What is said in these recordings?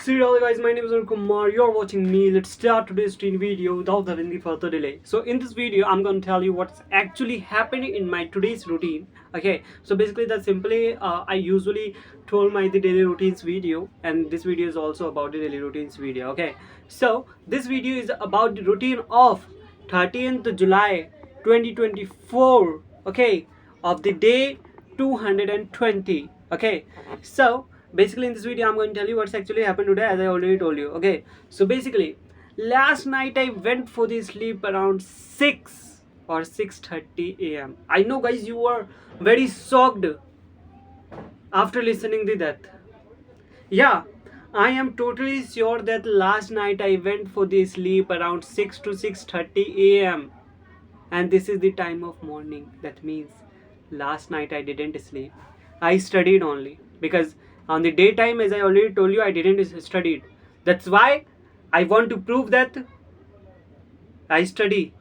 So hello guys, my name is Arun Kumar. You're watching me. Let's start today's stream video without having any further delay. So in this video, I'm going to tell you what's actually happening in my today's routine. Okay, so basically that simply I usually told my the daily routines video, and this video is also about the daily routines video. Okay, so this video is about the routine of 13th July 2024. Okay, of the day 220. Okay, so basically in this video I'm going to tell you what's actually happened today, as I already told you. Okay, so basically last night I went for the sleep around 6 or 6:30 a.m. I know guys, you are very shocked after listening to that. Yeah, I am totally sure that last night I went for the sleep around 6 to 6:30 a.m. and this is the time of morning. That means last night I didn't sleep. I studied only because on the daytime, as I already told you, I didn't study. That's why I want to prove that I study.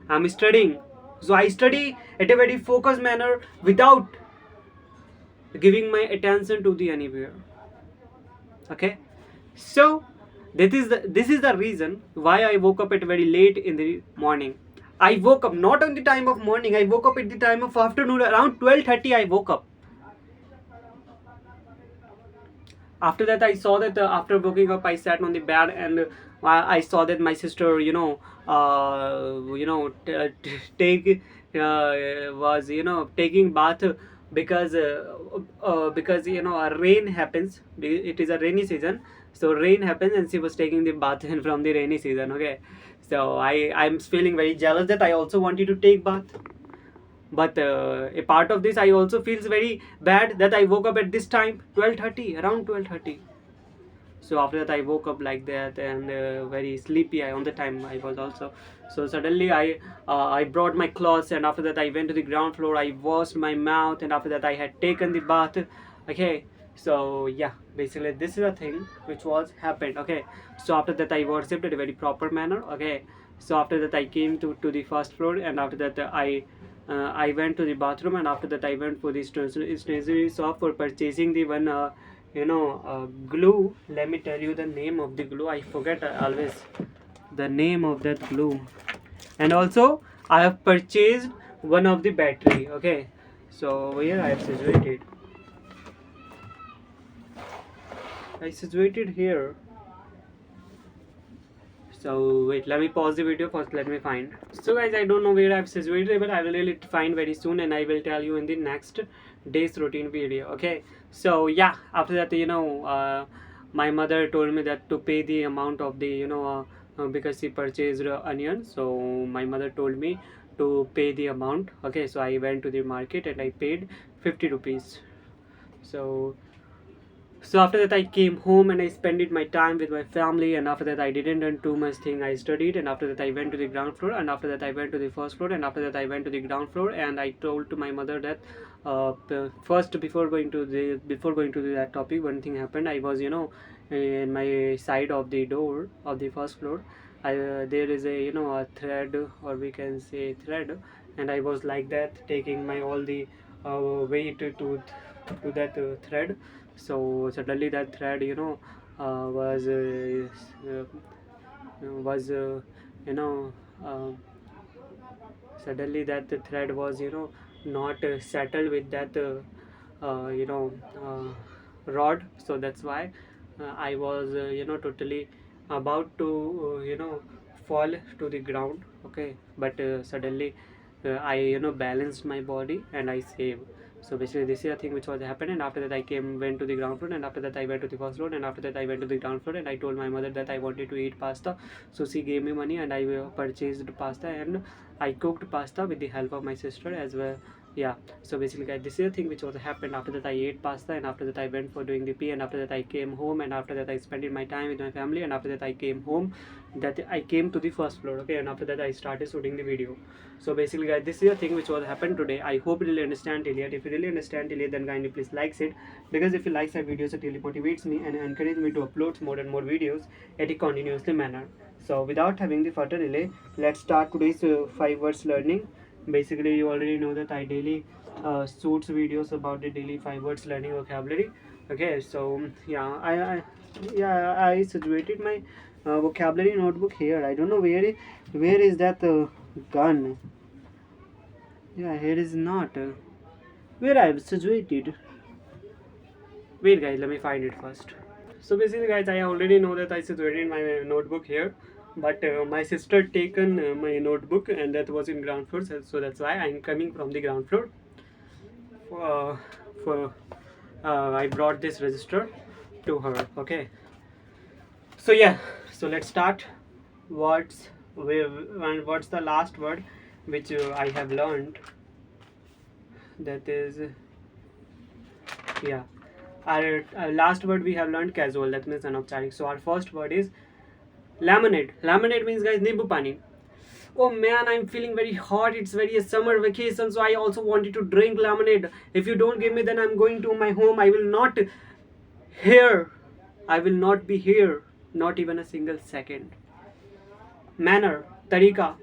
I'm studying. So I study at a very focused manner without giving my attention to the anywhere. Okay, so this is the reason why I woke up at very late in the morning. I woke up not on the time of morning. I woke up at the time of afternoon around 12:30. I woke up. After that, I saw that after waking up, I sat on the bed and I saw that my sister, take was taking bath because rain happens. It is a rainy season, so rain happens, and she was taking the bath from the rainy season. Okay, so I'm feeling very jealous that I also wanted to take bath. But a part of this, I also feels very bad that I woke up at this time, 12:30, around 12:30. So after that, I woke up like that and very sleepy. On the time I was also. So suddenly I brought my clothes, and after that I went to the ground floor. I washed my mouth, and after that I had taken the bath. Okay. So yeah, basically this is a thing which was happened. Okay. So after that I worshipped in a very proper manner. Okay. So after that I came to the first floor, and after that I went to the bathroom, and after that I went for the stationery shop for purchasing the one glue. Let me tell you the name of the glue. I forget always the name of that glue. And also I have purchased one of the battery. Okay, so here I have situated here. So wait, let me pause the video first. Let me find. So guys, I don't know where I've situated, but I will really find very soon, and I will tell you in the next day's routine video. Okay. So yeah, after that, my mother told me that to pay the amount of the because she purchased onion. So my mother told me to pay the amount. Okay. So I went to the market and I paid 50 rupees. So after that I came home and I spent it my time with my family, and after that I didn't do too much thing. I studied, and after that I went to the ground floor, and after that I went to the first floor, and after that I went to the ground floor, and I told to my mother that first before going to that topic, one thing happened. I was in my side of the door of the first floor. There is a a thread, or we can say thread, and I was like that taking my all the weight to that thread. So suddenly that thread was you know uh, suddenly that the thread was not settled with that rod. So that's why I was totally about to fall to the ground. Okay, but suddenly I balanced my body and I saved. So basically this is a thing which was happened, and after that I went to the ground floor, and after that I went to the first floor, and after that I went to the ground floor, and I told my mother that I wanted to eat pasta. So she gave me money, and I purchased pasta, and I cooked pasta with the help of my sister as well. Yeah, so basically guys, this is the thing which was happened. After that I ate pasta, and after that I went for doing the pee, and after that I came home, and after that I spent my time with my family, and after that I came home, that I came to the first floor. Okay, and after that I started shooting the video. So basically guys, this is a thing which was happened today. I hope you really understand till yet. If you really understand till yet, then kindly please like it, because if you like my videos, it really motivates me and encourages me to upload more and more videos at a continuously manner. So without having the further delay, let's start today's 5 words learning. Basically you already know that I daily shoots videos about the daily 5 words learning vocabulary. Okay, so yeah, I situated my vocabulary notebook here. I don't know where is that gun. Yeah, here is not. Where I've situated. Wait, guys, let me find it first. So basically, guys, I already know that I situated my notebook here, but my sister taken my notebook and that was in ground floor, so that's why I'm coming from the ground floor. Uh, for I brought this register to her. Okay. So yeah, so let's start. What's what's the last word which I have learned? That is yeah. Our last word we have learned casual. That means anaupcharik. So our first word is lemonade. Lemonade means, guys, nimbu pani. Oh man, I'm feeling very hot. It's very a summer vacation, so I also wanted to drink lemonade. If you don't give me, then I'm going to my home. I will not here. I will not be here. Not even a single second. Manner, tarika.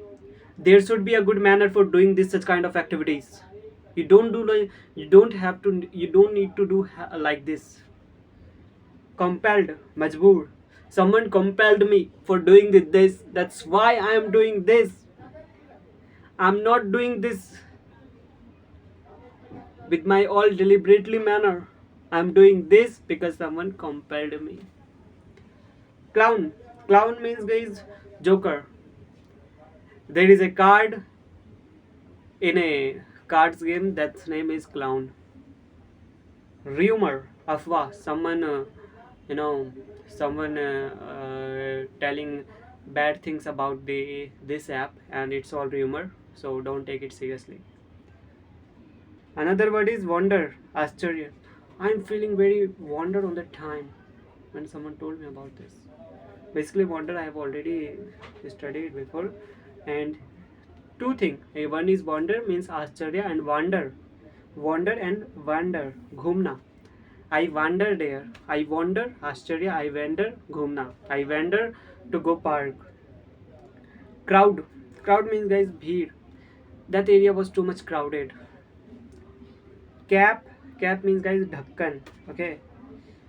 There should be a good manner for doing this such kind of activities. You don't do like you don't have to. You don't need to do like this. Compelled, majboor. Someone compelled me for doing this. That's why I am doing this. I'm not doing this with my all deliberately manner. I'm doing this because someone compelled me. Clown. Clown means, guys, joker. There is a card in a cards game that's name is clown. Rumor, afwa. Someone, you know, someone telling bad things about the this app, and it's all rumor. So don't take it seriously. Another word is wonder, Ascharya. I'm feeling very wonder on the time when someone told me about this. Basically, wonder I have already studied before, and two things. One is wonder means Ascharya and wander, wander and wander, ghumna. I wander there. I wander, Ascharya. I wander, ghumna. I wander to go park. Crowd. Crowd means, guys, bheed. That area was too much crowded. Cap. Cap means, guys, dhakkan. Okay.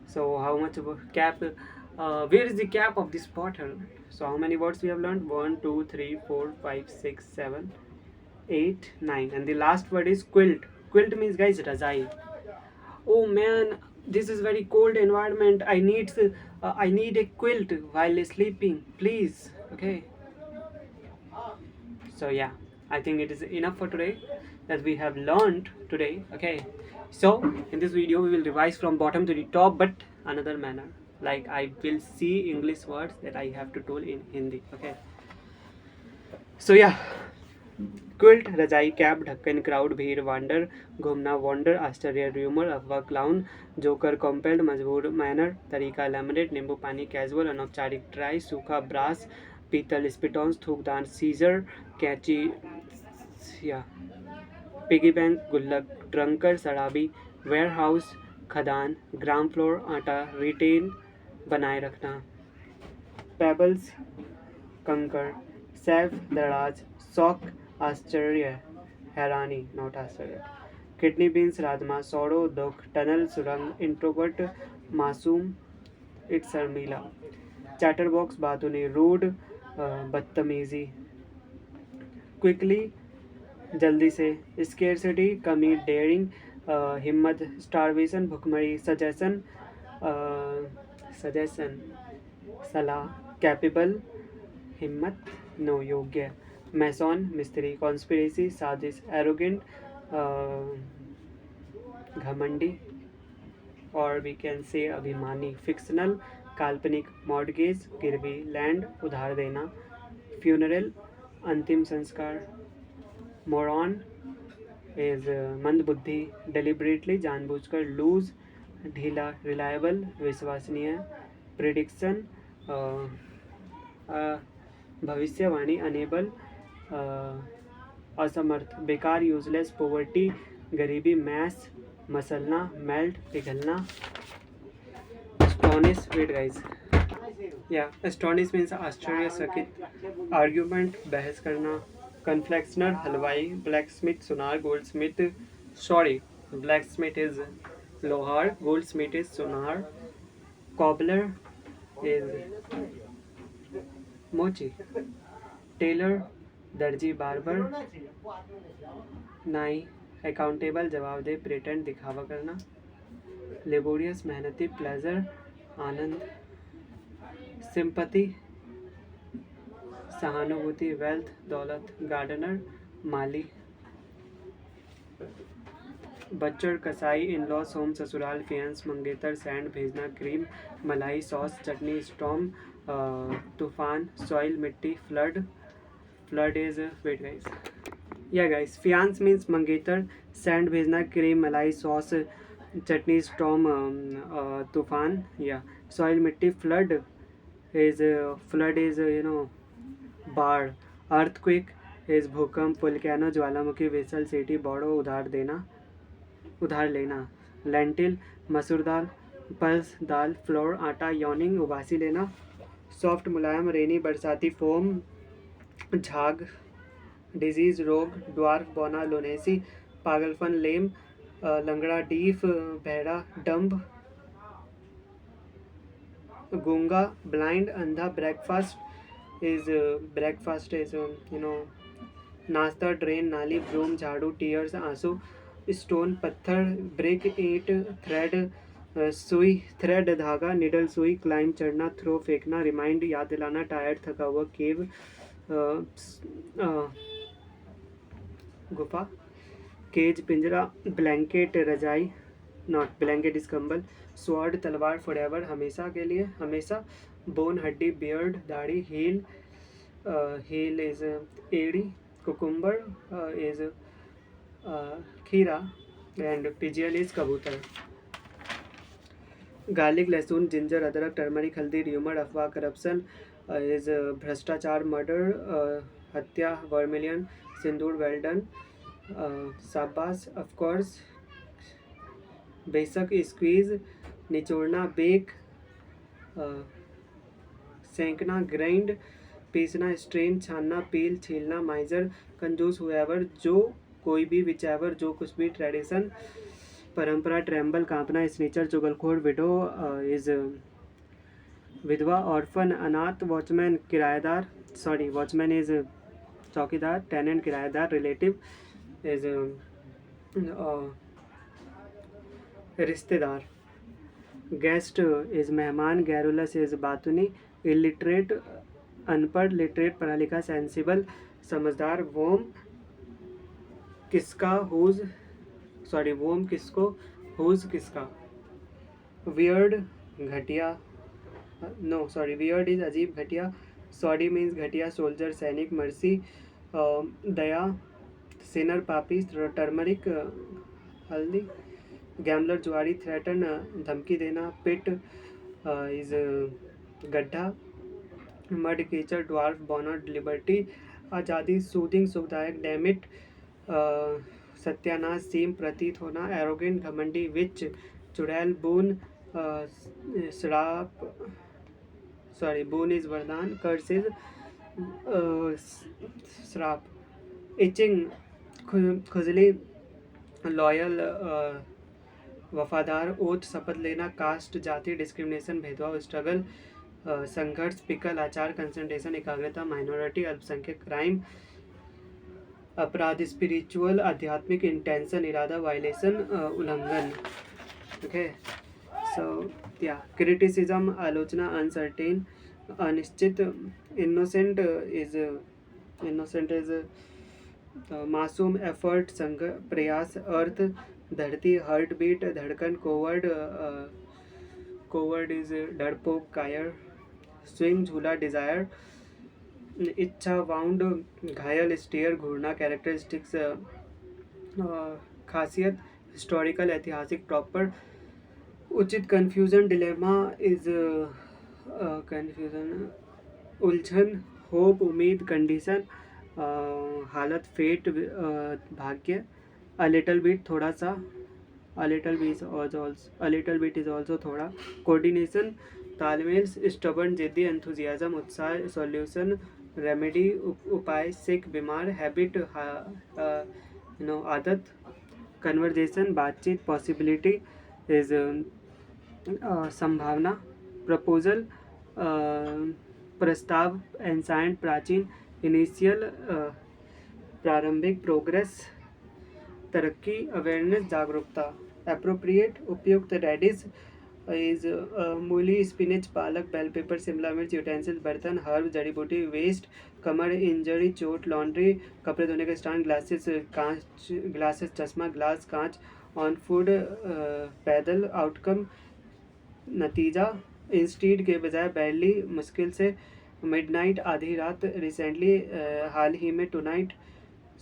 So how much of a cap? Where is the cap of this bottle? So how many words we have learned? 1, 2, 3, 4, 5, 6, 7, 8, 9, and the last word is quilt. Quilt means, guys, razai. Oh man, this is very cold environment. I need a quilt while sleeping, please. Okay. So yeah, I think it is enough for today that we have learned today. Okay, so in this video we will revise from bottom to the top, but another manner, like I will see English words that I have to tell in Hindi. Okay, so yeah, quilt, रजाई, cap, ढक्कन, crowd, भीड़, wander, घूमना, wander, आश्चर्य, rumour, अफवाह, clown, joker, कॉम्पेल्ड, मजबूर, manner, तरीका, lemonade, नींबू पानी, कैजुअल, अनौपचारिक, ट्राई, सूखा, ब्रास, पीतल, स्पिटॉन्स, थूकदान, सीजर, कैची, या पिगी बैंक, गुल्लक, ट्रंकर, शराबी, वेयर हाउस, खदान, ग्राम फ्लोर, आटा, रिटेन, बनाए रखना, पेबल्स, कंकर, सैफ, दराज, शौक, आश्चर्य, हैरानी, नॉट आश्चर्य, किडनी बीन्स, राजमा, सौड़ो, दुख, टनल, सुरंग, इंट्रोवर्ट, मासूम, it's Sharmila, chatter box, बातूनी, rude, बदतमीजी, क्विकली, जल्दी से, स्केर्सिटी, कमी, डेयरिंग, हिम्मत, स्टारवेशन, भुखमरी, सजेशन, सजेशन, सलाह, कैपेबल, हिम्मत, नो, योग्य, मैसॉन, मिस्त्री, कॉन्स्पिरेसी, साजिश, एरोगेंट, घमंडी, और वी कैन से अभिमानी, फिक्शनल, काल्पनिक, मॉडगेज, गिरवी, लैंड, उधार देना, फ्यूनरल, अंतिम संस्कार, मोरॉन इज मंदबुद्धि, डेलिबरेटली, जानबूझकर, लूज, ढीला, रिलायबल, विश्वसनीय, प्रिडिक्शन, भविष्यवाणी, अनेबल, असमर्थ, बेकार, यूजलेस, पोवर्टी, गरीबी, मैस, मसलना, मेल्ट, पिघलना, एस्टोनिश, वेट गाइस, या एस्टोनिश मीन्स आश्चर्यचकित, आर्ग्यूमेंट, बहस करना, कन्फ्लेक्शनर, हलवाई, ब्लैक स्मिथ, सुनार, gold Smith, sorry, black Smith is लोहार, goldsmith is sonar, cobbler is mochi, tailor दर्जी बार्बर, नाई अकाउंटेबल जवाबदेह प्रेटेंट दिखावा करना, लेबोरियस मेहनती प्लेजर आनंद, सिंपति सहानुभूति वेल्थ दौलत, गार्डनर माली, बच्चर कसाई इन लॉस होम ससुराल फियांस मंगेतर सैंड भेजना क्रीम मलाई सॉस चटनी स्टॉम तूफान सॉइल मिट्टी flood flood is wait guys या गाइस फियांस मीन्स मंगेतर सैंड भेजना क्रीम मलाई सॉस चटनी स्टॉम तूफान या सॉइल मिट्टी फ्लड इज यू नो बाढ़ अर्थक्विक इज भूकंप वोल्केनो ज्वालामुखी वेसल सिटी बॉडो उधार लेना लेंटिल मसूर दाल पल्स दाल फ्लोर आटा यॉनिंग उबासी लेना सॉफ्ट मुलायम रेनी बरसाती फोम झाग डिजीज रोग ड्वार्फ बौना लोनेसी पागलपन लेम लंगड़ा डीफ बहरा डम्ब गूंगा ब्लाइंड अंधा ब्रेकफास्ट इज यू नो नाश्ता ड्रेन नाली ब्रूम झाड़ू टीयर्स आंसू स्टोन पत्थर ब्रिक ईंट सुई थ्रेड धागा निडल सुई क्लाइम चढ़ना थ्रो फेंकना रिमाइंड याद दिलाना टायर्ड थका हुआ केव गुफा केज पिंजरा ब्लैंकेट रजाई नॉट ब्लैंकेट इज कंबल स्वॉर्ड तलवार फॉरएवर हमेशा के लिए हमेशा बोन हड्डी बियर्ड दाढ़ी हील इज एड़ी कुकुम्बर इज खीरा एंड पिजियल इज कबूतर गार्लिक लहसुन जिंजर अदरक टर्मरिक हल्दी र्यूमर अफवाह करप्शन इज भ्रष्टाचार मर्डर हत्या वर्मिलियन सिंदूर वेल्डन शाबाश ऑफकोर्स बेशक स्क्वीज निचोड़ना बेक सेंकना ग्राइंड पीसना स्ट्रेन छानना पील छीलना माइजर कंजूस हुएवर जो कोई भी विचैवर जो कुछ भी ट्रेडिशन परंपरा ट्रैम्बल कांपना स्नीचर चुगलखोर विडो इज विधवा ऑर्फन अनाथ वॉचमैन किराएदार वॉचमैन इज चौकीदार टेनेंट किराएदार रिलेटिव इज रिश्तेदार गेस्ट इज मेहमान गैरुलस इज बातुनी इलिटरेट अनपढ़ लिटरेट पढ़ा लिखा सेंसिबल समझदार वोम किसका वोम किसको हुज किसका वियर्ड घटिया वियर्ड इज अजीब घटिया सॉडी मीन्स घटिया सोल्जर सैनिक मर्सी दया सिनर पापी टर्मरिक हल्दी गैमलर जुआरी थ्रेटन धमकी देना पिट इज गड्ढा मड कीचड़ ड्वार्फ बॉनट लिबर्टी आज़ादी सूदिंग सुखदायक डैमिट सत्यानाश सीम प्रतीत होना एरोगेंट घमंडी विच चुड़ैल बून बून इज वरदान कर्स इज श्राप इचिंग खुजली लॉयल वफादार ओथ शपथ लेना कास्ट जाति डिस्क्रिमिनेशन भेदभाव स्ट्रगल संघर्ष पिकल आचार कंसंट्रेशन एकाग्रता माइनॉरिटी अल्पसंख्यक क्राइम अपराध स्पिरिचुअल आध्यात्मिक इंटेंशन इरादा वायलेशन उल्लंघन ओके सो या क्रिटिसिज्म आलोचना अनसर्टेन अनिश्चित इनोसेंट इज मासूम एफर्ट संघ प्रयास अर्थ धरती हार्ट बीट धड़कन कोवर्ड इज डरपोक कायर स्विंग झूला डिजायर इच्छा वाउंड घायल स्टेयर घूरना कैरेक्टरिस्टिक्स खासियत हिस्टोरिकल ऐतिहासिक प्रॉपर उचित कन्फ्यूजन डिलेमा इज कन्फ्यूजन उलझन होप उम्मीद कंडीशन हालत फेट भाग्य अ लिटल बिट थोड़ा सा a little bit is also थोड़ा कोऑर्डिनेशन तालमेल स्टबर्न जिद्दी एंथुजियाज्म उत्साह सॉल्यूशन रेमेडी उपाय सिक बीमार हैबिट आदत कन्वर्जेशन बातचीत पॉसिबिलिटी इज संभावना, प्रपोजल, प्रस्ताव, एंसाइंट, प्राचीन, इनिशियल, प्रारंभिक, प्रोग्रेस, तरक्की, अवेयरनेस, जागरूकता, अप्रोप्रिएट, उपयुक्त, रेडिस इज मूली, स्पिनच, पालक, बेल पेपर, शिमला मिर्च, यूटेंसिल, बर्तन, हर्ब, जड़ी बूटी, वेस्ट, कमर, इंजरी, चोट, लॉन्ड्री, कपड़े धोने का स्टैंड, ग्लासेस, कांच, ग्लासेस, चश्मा, ग्लास, कांच, ऑन फूड, पैदल, आउटकम, नतीजा, इंस्टीड के बजाय बैडली, मुश्किल से, मिडनाइट, आधी रात, रिसेंटली, हाल ही में, टुनाइट,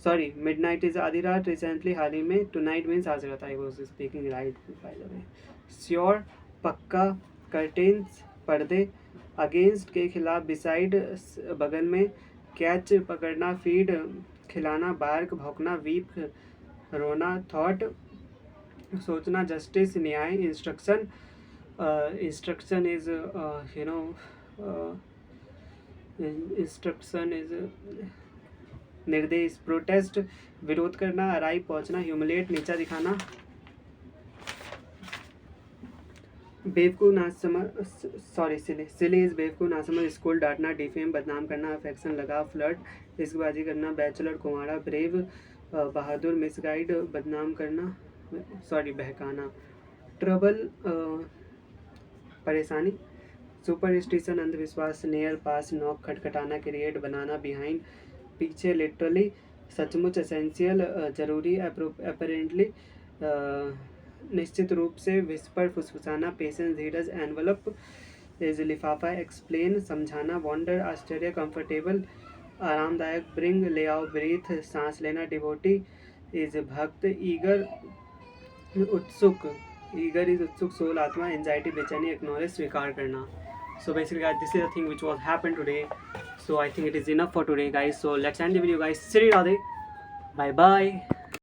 सॉरी, मिडनाइट इज आधी रात, रिसेंटली, हाल ही में, टुनाइट मीन्स आज रात, I was speaking right by the way. Sure, पक्का, कर्टेन्स, पर्दे, अगेंस्ट के खिलाफ, बिसाइड, बगल में, कैच, पकड़ना, फीड, खिलाना, बार्क, भौंकना, वीप, रोना, थॉट, सोचना, जस्टिस, न्याय, instruction, instruction is you no instruction is निर्देश, प्रोटेस्ट, विरोध करना, अराइव, पहुंचना, ह्यूमिलेट, नीचा दिखाना, बेवकूफ़ ना समझ, सॉरी, सिले, सिले इज बेवकूफ़ ना समझ, स्कूल, डांटना, डिफेम, बदनाम करना, अफेक्शन, लगाव, फ्लर्ट, इश्कबाजी करना, बैचलर, कुंवारा, ब्रेव, बहादुर, मिसगाइड, बदनाम करना, सॉरी, बहकाना, ट्रबल, परेशानी, सुपरस्टिशन, अंधविश्वास, नियर, पास, नॉक, खटखटाना, क्रिएट, बनाना, बिहाइंड, पीछे, लिटरली, सचमुच, एसेंशियल, जरूरी, अपेरेंटली, निश्चित रूप से, विस्पर, फुसफुसाना, पेशेंस, धीरज, एनवलप इज लिफाफा, एक्सप्लेन, समझाना, वॉन्डर, आश्चर्य, कंफर्टेबल, आरामदायक, ब्रिंग, ले आओ, ब्रीथ, सांस लेना, डिवोटी इज भक्त, ईगर, उत्सुक, ईगर इज उत्सुक, सोल, आत्मा, एंजाइटी, बेचैनी, एक्नॉलेज, स्वीकार करना। So basically guys, this is the thing which was happened today. So I think it is enough for today guys. So let's end the video guys. Sri Radhe. Bye bye.